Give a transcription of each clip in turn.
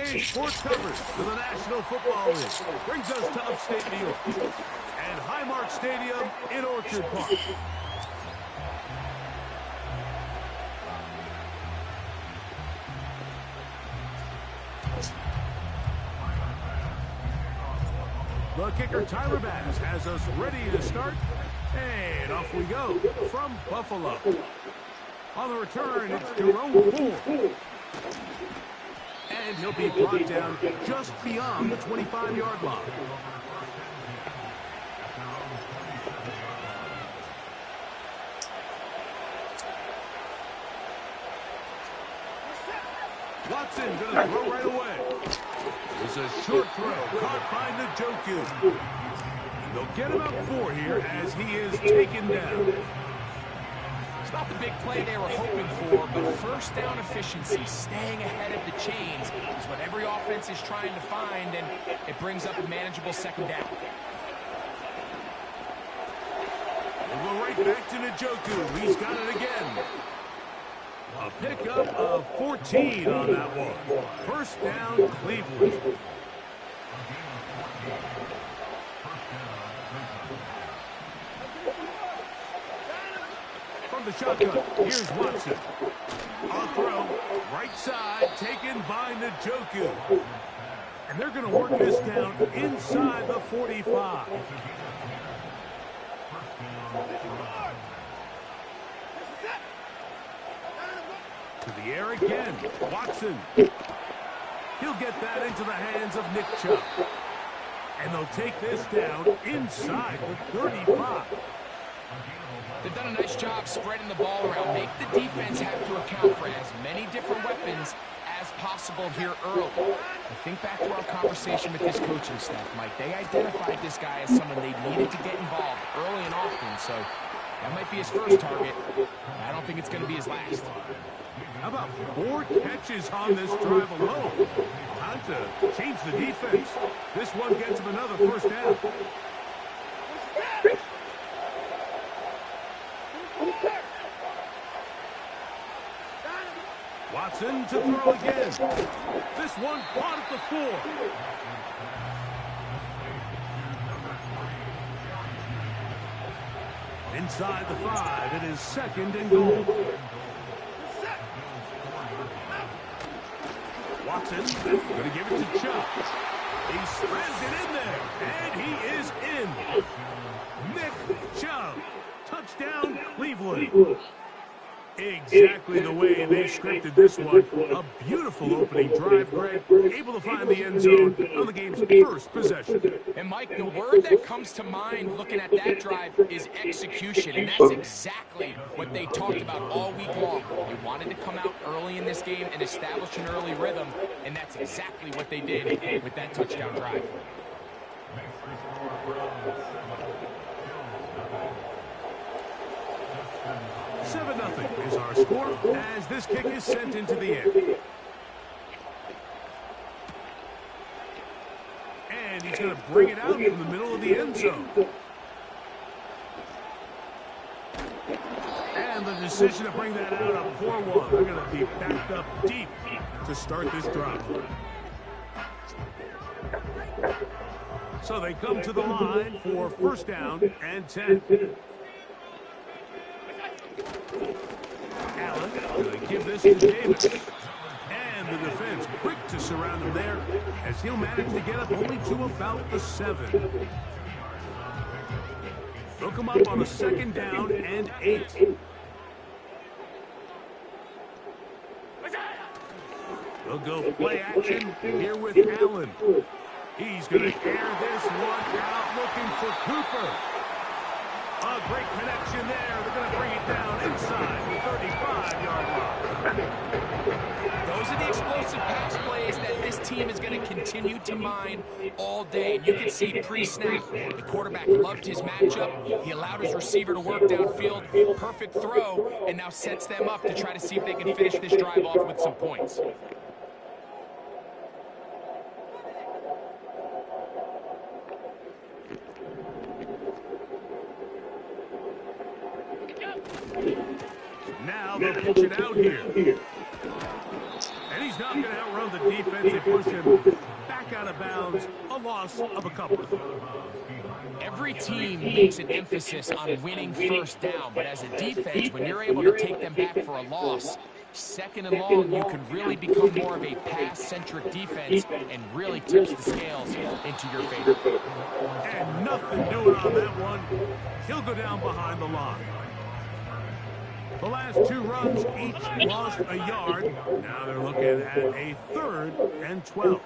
Toine Sports coverage for the National Football League brings us to upstate New York and Highmark Stadium in Orchard Park. The kicker, Tyler Bass, has us ready to start. And off we go from Buffalo. On the return, it's Jerome Ford. And he'll be brought down just beyond the 25-yard line. Watson going to throw right away. It's a short throw caught by Njoku. And they'll get him out 4 here as he is taken down. It's not the big play they were hoping for, but first down efficiency, staying ahead of the chains, is what every offense is trying to find, and it brings up a manageable second down. We'll go right back to Njoku. He's got it again. A pickup of 14 on that one. First down, Cleveland. From the shotgun, here's Watson. On throw, right side, taken by Njoku. And they're going to work this down inside the 45. To the air again, Watson. He'll get that into the hands of Nick Chubb. And they'll take this down inside the 35. They've done a nice job spreading the ball around. Make the defense have to account for as many different weapons as possible here early. I think back to our conversation with this coaching staff, Mike. They identified this guy as someone they needed to get involved early and often, so that might be his first target. I don't think it's going to be his last. How about 4 catches on this drive alone? Time to change the defense. This one gets him another first down. Watson to throw again. This one caught at the 4. Inside the 5, it is second and goal. Watson going to give it to Chubb. He spreads it in there, and he is in. Nick Chubb, touchdown Cleveland. Exactly the way they scripted this one. A beautiful opening drive, Greg. Able to find the end zone on the game's first possession. And, Mike, the word that comes to mind looking at that drive is execution, and that's exactly what they talked about all week long. They wanted to come out early in this game and establish an early rhythm, and that's exactly what they did with that touchdown drive. 7-0 is our score as this kick is sent into the air. And he's going to bring it out from the middle of the end zone. And the decision to bring that out, a poor one. They're going to be backed up deep to start this drive. So they come to the line for first down and 10. Allen going to give this to Davis. And the defense quick to surround him there as he'll manage to get up only to about the 7. They'll come up on a second down and 8. They'll go play action here with Allen. He's going to air this one out looking for Cooper. A great connection there. They're going to bring it down inside the 35-yard line. Those are the explosive pass plays that this team is going to continue to mine all day. You can see pre-snap, the quarterback loved his matchup. He allowed his receiver to work downfield. Perfect throw, and now sets them up to try to see if they can finish this drive off with some points. Now they'll pitch it out here. And he's not going to have outrun the defense. They push him back out of bounds. A loss of a couple. Every team makes an emphasis on winning first down, but as a defense, when you're able to take them back for a loss, second and long, you can really become more of a pass-centric defense and really tips the scales into your favor. And nothing doing on that one. He'll go down behind the line. The last two runs each lost a yard. Now they're looking at a 3rd and 12.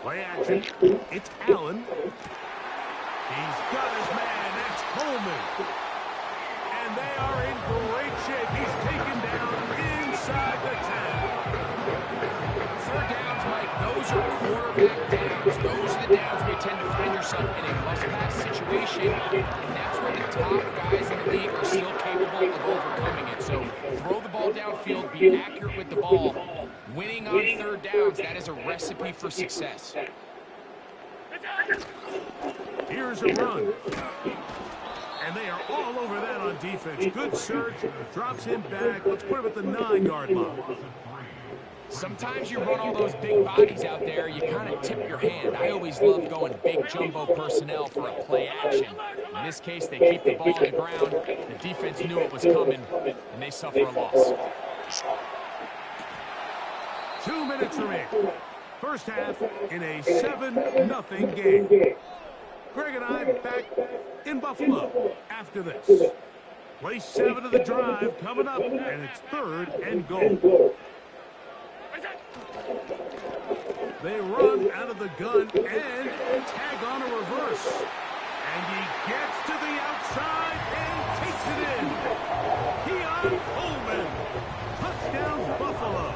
Play action. It's Allen. He's got his man. That's Coleman. And they are in great shape. He's taken down inside the 10. Third downs, Mike, those are quarterback downs. Those are the downs where you tend to find yourself in a must-pass situation, and that's where the top guys in the league are still capable of overcoming it. So throw the ball downfield, be accurate with the ball. Winning on third downs, that is a recipe for success. Here's a run. And they are all over that on defense. Good search. Drops him back. Let's put him at the 9-yard line. Sometimes you run all those big bodies out there, you kind of tip your hand. I always love going big jumbo personnel for a play action. In this case, they keep the ball on the ground. The defense knew it was coming, and they suffer a loss. 2 minutes remain. First half in a 7-0 game. Greg and I back in Buffalo after this. Play 7 of the drive coming up, and it's 3rd and goal. They run out of the gun and tag on a reverse. And he gets to the outside and takes it in. Keon Coleman. Touchdown, Buffalo.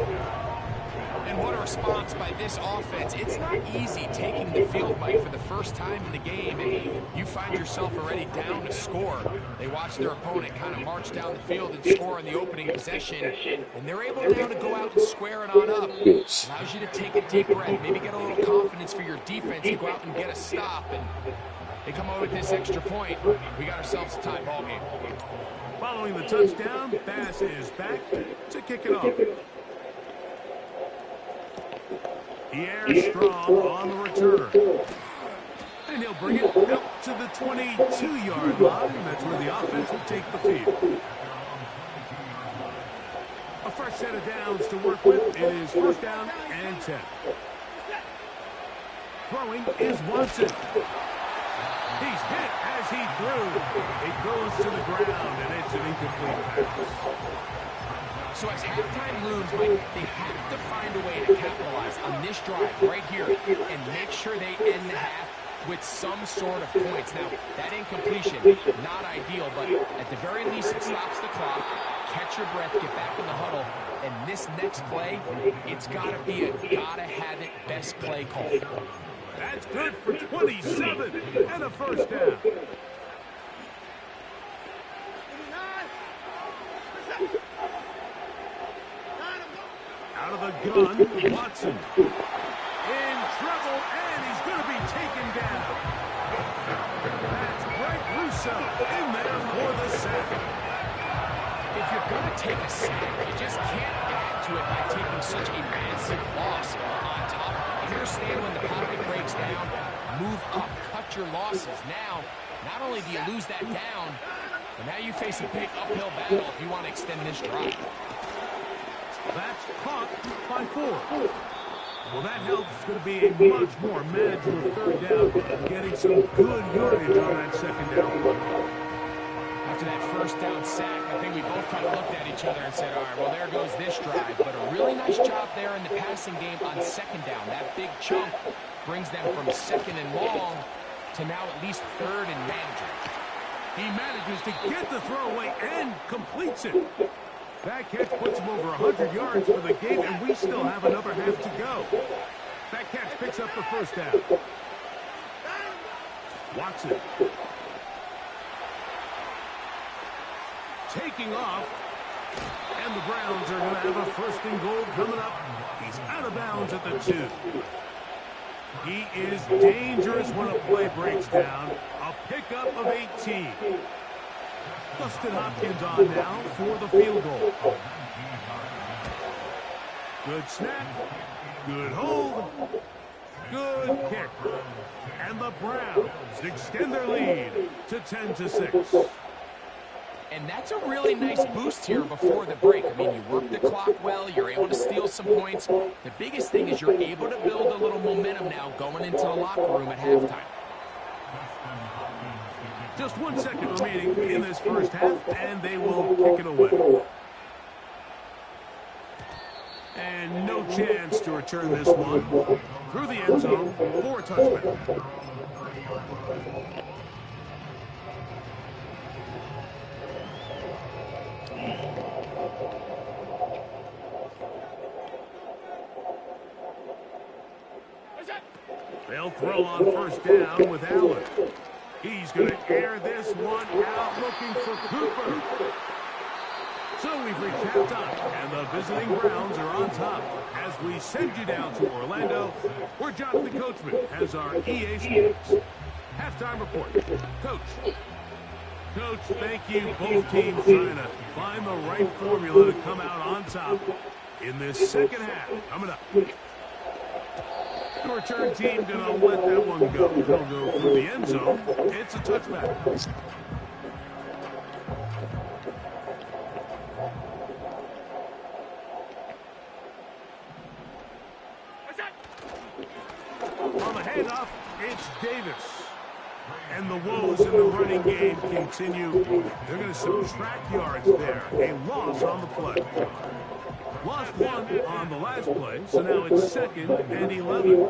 And what a response by this offense. It's not easy taking the field, Mike, for the first time in the game, and you find yourself already down to score. They watch their opponent kind of march down the field and score on the opening possession, and they're able now to go out and square it on up. Allows you to take a deep breath, maybe get a little confidence for your defense to go out and get a stop, and they come out with this extra point. We got ourselves a tie ball game. Following the touchdown, Bass is back to kick it off. Pierre Strong on the return. And he'll bring it out to the 22-yard line. That's where the offense will take the field. A fresh set of downs to work with. It is 1st down and 10. Throwing is Watson. He's hit as he threw. It goes to the ground, and it's an incomplete pass. So as halftime looms, Mike, they have to find a way to capitalize on this drive right here and make sure they end the half with some sort of points. Now, that incompletion, not ideal, but at the very least, it stops the clock. Catch your breath, get back in the huddle, and this next play, it's got to be a gotta-have-it best play call. That's good for 27 and a 1st down. Out of the gun, Watson. In trouble, and he's going to be taken down. That's Greg Russo in there for the sack. If you're going to take a sack, you just can't add to it by taking such a massive loss on top of it. Understand when the pocket breaks down, move up, cut your losses. Now, not only do you lose that down, but now you face a big uphill battle if you want to extend this drive. That's caught by 4. Well, that helps. It's going to be a much more manageable 3rd down, getting some good yardage on that 2nd down. After that 1st down sack, I think we both kind of looked at each other and said, all right, well, there goes this drive. But a really nice job there in the passing game on 2nd down. That big chunk brings them from 2nd and long to now at least 3rd and manageable. He manages to get the throwaway and completes it. That catch puts him over 100 yards for the game, and we still have another half to go. That catch picks up the 1st down. Watson. Taking off. And the Browns are going to have a 1st and goal coming up. He's out of bounds at the 2. He is dangerous when a play breaks down. A pickup of 18. Dustin Hopkins on now for the field goal. Good snap. Good hold. Good kick. And the Browns extend their lead to 10-6. And that's a really nice boost here before the break. I mean, you work the clock well. You're able to steal some points. The biggest thing is you're able to build a little momentum now going into the locker room at halftime. Just 1 second remaining in this first half, and they will kick it away. And no chance to return this one through the end zone for a touchback. They'll throw on first down with Allen. He's going to air this one out looking for Cooper. So we've reached halftime, and the visiting Browns are on top as we send you down to Orlando, where Jonathan Coachman has our EA Sports halftime report. Coach. Coach, thank you. Both teams trying to find the right formula to come out on top in this second half. Coming up. The return team going to let that one go. They'll go through the end zone. It's a touchback. On the handoff, it's Davis. And the woes in the running game continue. They're going to subtract yards there. A loss on the play. Lost one on the last play, so now it's 2nd and 11.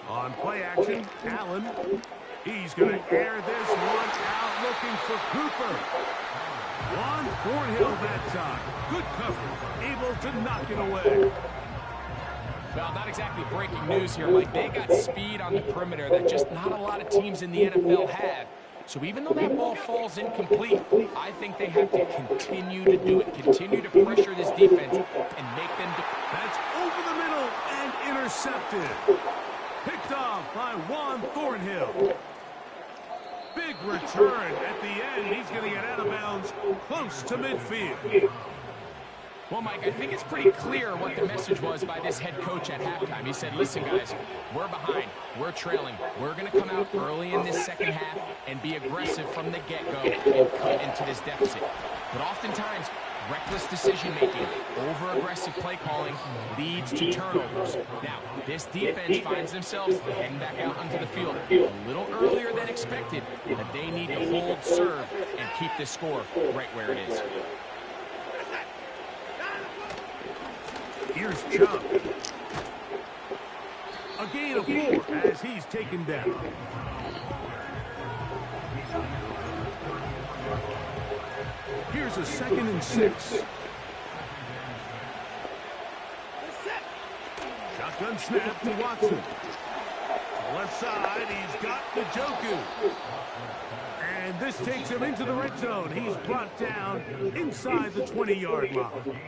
On play action, Allen. He's going to air this one out looking for Cooper. On Thornhill that time. Good coverage. Able to knock it away. Well, not exactly breaking news here, Mike. They got speed on the perimeter that just not a lot of teams in the NFL have. So even though that ball falls incomplete, I think they have to continue to do it, continue to pressure this defense and make them... That's over the middle and intercepted. Picked off by Juan Thornhill. Big return at the end. He's going to get out of bounds close to midfield. Well, Mike, I think it's pretty clear what the message was by this head coach at halftime. He said, listen, guys, we're behind. We're trailing. We're going to come out early in this second half and be aggressive from the get-go and cut into this deficit. But oftentimes, reckless decision-making, over-aggressive play calling leads to turnovers. Now, this defense finds themselves heading back out onto the field a little earlier than expected, but they need to hold serve and keep this score right where it is. Here's Chubb. A gain of 4 as he's taken down. Here's a 2nd and 6. Shotgun snap to Watson. Left side, he's got Njoku. And this takes him into the red zone. He's brought down inside the 20-yard line.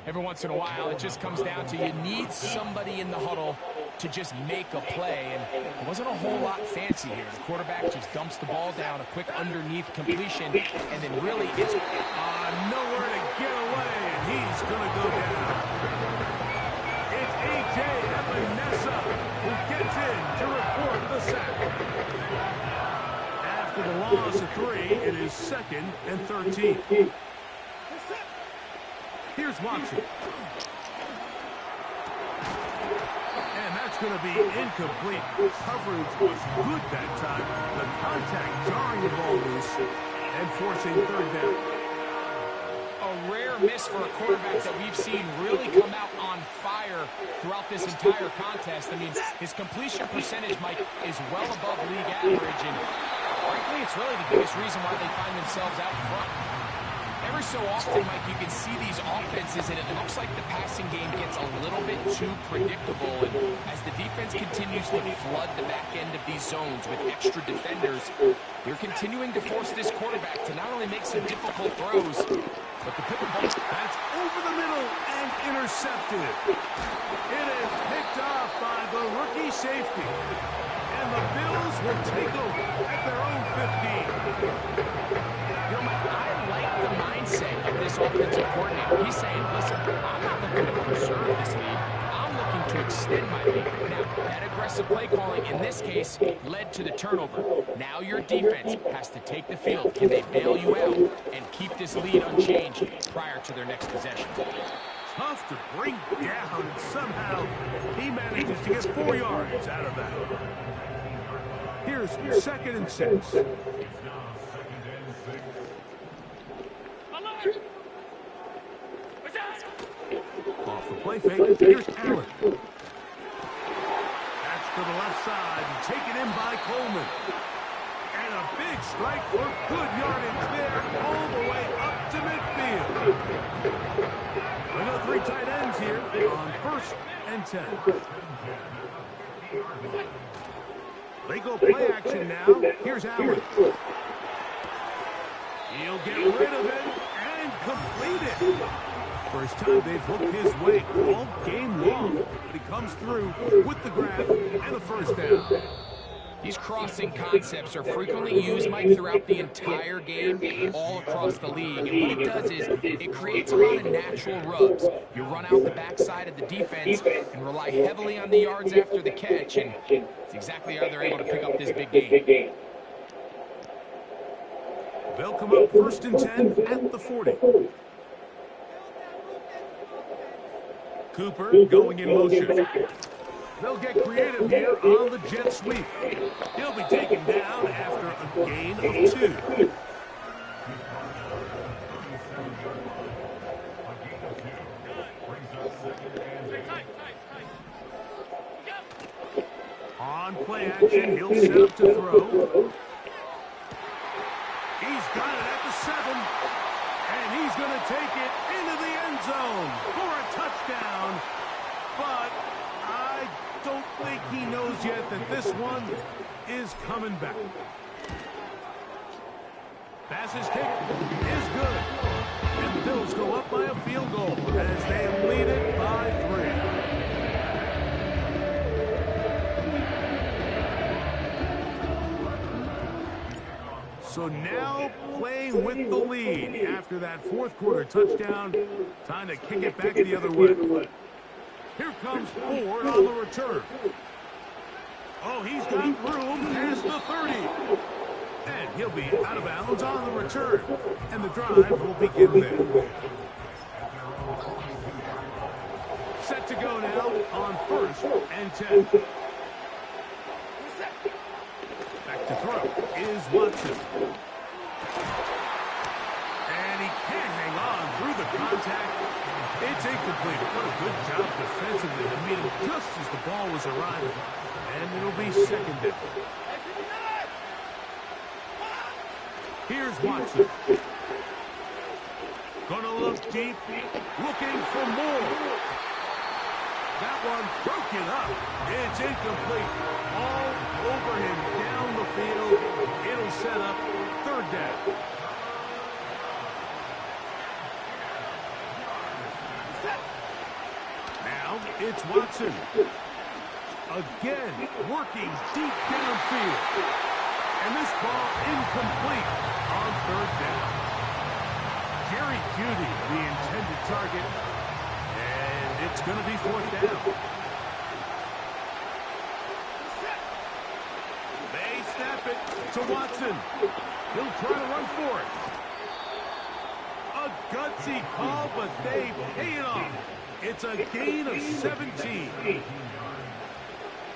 Every once in a while, it just comes down to you need somebody in the huddle to just make a play, and it wasn't a whole lot fancy here. The quarterback just dumps the ball down, a quick underneath completion, and then really it's nowhere to get away, and he's going to go down. It's A.J. Epinesa who gets in to report the sack. After the loss of 3, it is 2nd and 13. Here's Watson. And that's going to be incomplete. Coverage was good that time. The contact jarring the ball loose and forcing 3rd down. A rare miss for a quarterback that we've seen really come out on fire throughout this entire contest. I mean, his completion percentage, Mike, is well above league average, and frankly, it's really the biggest reason why they find themselves out in front. Every so often, Mike, you can see these offenses, and it looks like the passing game gets a little bit too predictable. And as the defense continues to flood the back end of these zones with extra defenders, they're continuing to force this quarterback to not only make some difficult throws, but the pivot ball. That's over the middle and intercepted. It is picked off by the rookie safety. And the Bills will take over at their own 15. You know, Mike, I like the mindset of this offensive coordinator. He's saying, listen, I'm not looking to preserve this lead. I'm looking to extend my lead. Now, that aggressive play calling in this case led to the turnover. Now your defense has to take the field. Can they bail you out and keep this lead unchanged prior to their next possession? Tough to bring down, and somehow he manages to get 4 yards out of that. Here's 2nd and 6. Off the play fake, here's Allen. That's to the left side, and taken in by Coleman. And a big strike for good yardage there, all the way up to midfield. We got 3 tight ends here on 1st and 10. They go play action now. Here's Allen. He'll get rid of it and complete it. First time they've hooked his way all game long. But he comes through with the grab and the first down. These crossing concepts are frequently used, Mike, throughout the entire game, all across the league. And what it does is it creates a lot of natural rubs. You run out the backside of the defense and rely heavily on the yards after the catch. And it's exactly how they're able to pick up this big game. They'll come up 1st and 10 at the 40. Cooper going in motion. They'll get creative here on the jet sweep. He'll be taken down after a gain of 2. On play action, he'll set up to throw. He's got it at the 7. And he's going to take it into the end zone for a touchdown. But I don't think he knows yet that this one is coming back. Pass's kick is good. And the Bills go up by a field goal as they lead it by 3. So now playing with the lead after that 4th quarter touchdown. Time to kick it back the other way. Here comes Ford on the return. Oh, he's got room past the 30. And he'll be out of bounds on the return. And the drive will begin there. Set to go now on 1st and 10. Back to throw is Watson. And he can't hang on through the contact. It's incomplete. What a good job defensively to meet him just as the ball was arriving. And it'll be 2nd down. Here's Watson. Gonna look deep, looking for more. That one broken up. It's incomplete. All over him down the field. It'll set up 3rd down. Now it's Watson. Again, working deep downfield. And this ball incomplete on 3rd down. Jerry Jeudy, the intended target. And it's going to be 4th down. They snap it to Watson. He'll try to run for it. A gutsy call, but they pay it off. It's a gain of 17.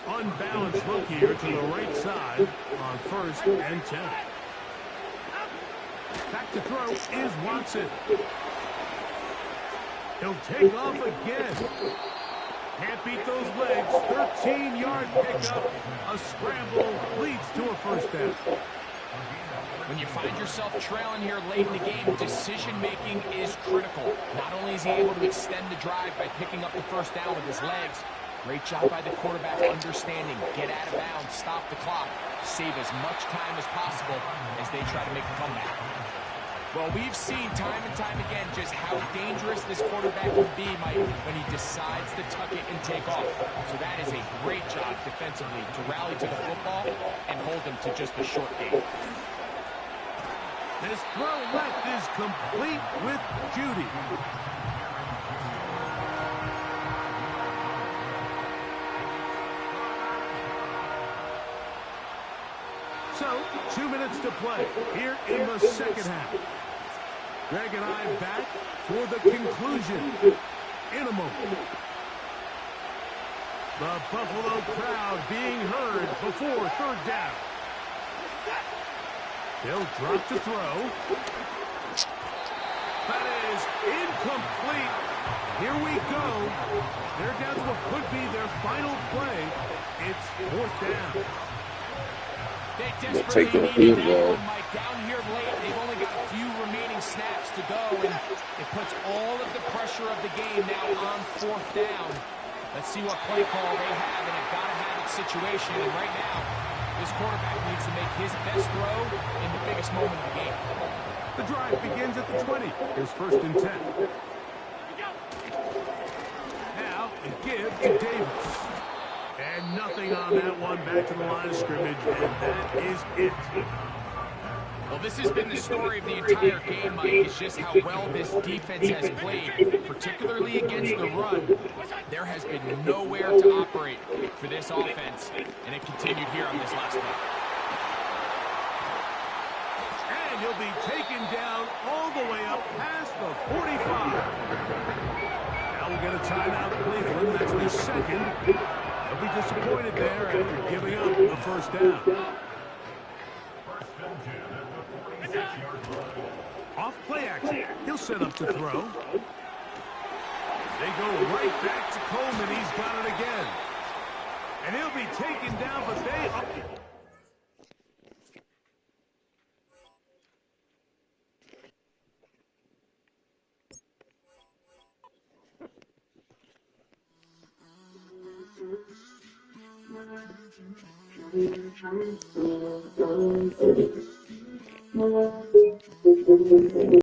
Unbalanced look here to the right side on 1st and 10. Back to throw is Watson. He'll take off again. Can't beat those legs. 13-yard pickup. A scramble leads to a 1st down. When you find yourself trailing here late in the game, decision-making is critical. Not only is he able to extend the drive by picking up the 1st down with his legs, great job by the quarterback understanding, get out of bounds, stop the clock, save as much time as possible as they try to make a comeback. Well, we've seen time and time again just how dangerous this quarterback can be, Mike, when he decides to tuck it and take off. So that is a great job defensively to rally to the football and hold him to just a short gain. This throw left is complete with Judy. So, 2 minutes to play here in the second half. Greg and I back for the conclusion in a moment. The Buffalo crowd being heard before third down. He'll drop to throw. That is incomplete. Here we go. They're down to what could be their final play. It's fourth down. They desperately needed that one, Mike. Down here late, they've only got a few remaining snaps to go, and it puts all of the pressure of the game now on fourth down. Let's see what play call they have in a gotta-have-it situation. And right now, this quarterback needs to make his best throw in the biggest moment of the game. The drive begins at the 20. Here's first and 10. Now, a give to Davis. And nothing on that one, back to the line of scrimmage, and that is it. Well, this has been the story of the entire game, Mike. It's just how well this defense has played, particularly against the run. There has been nowhere to operate for this offense, and it continued here on this last play. And he'll be taken down all the way up past the 45. Now we'll get a timeout, Cleveland. That's the second. They'll be disappointed there after giving up the first down. Off play action. He'll set up to throw. They go right back to Coleman. He's got it again. And he'll be taken down, but they up.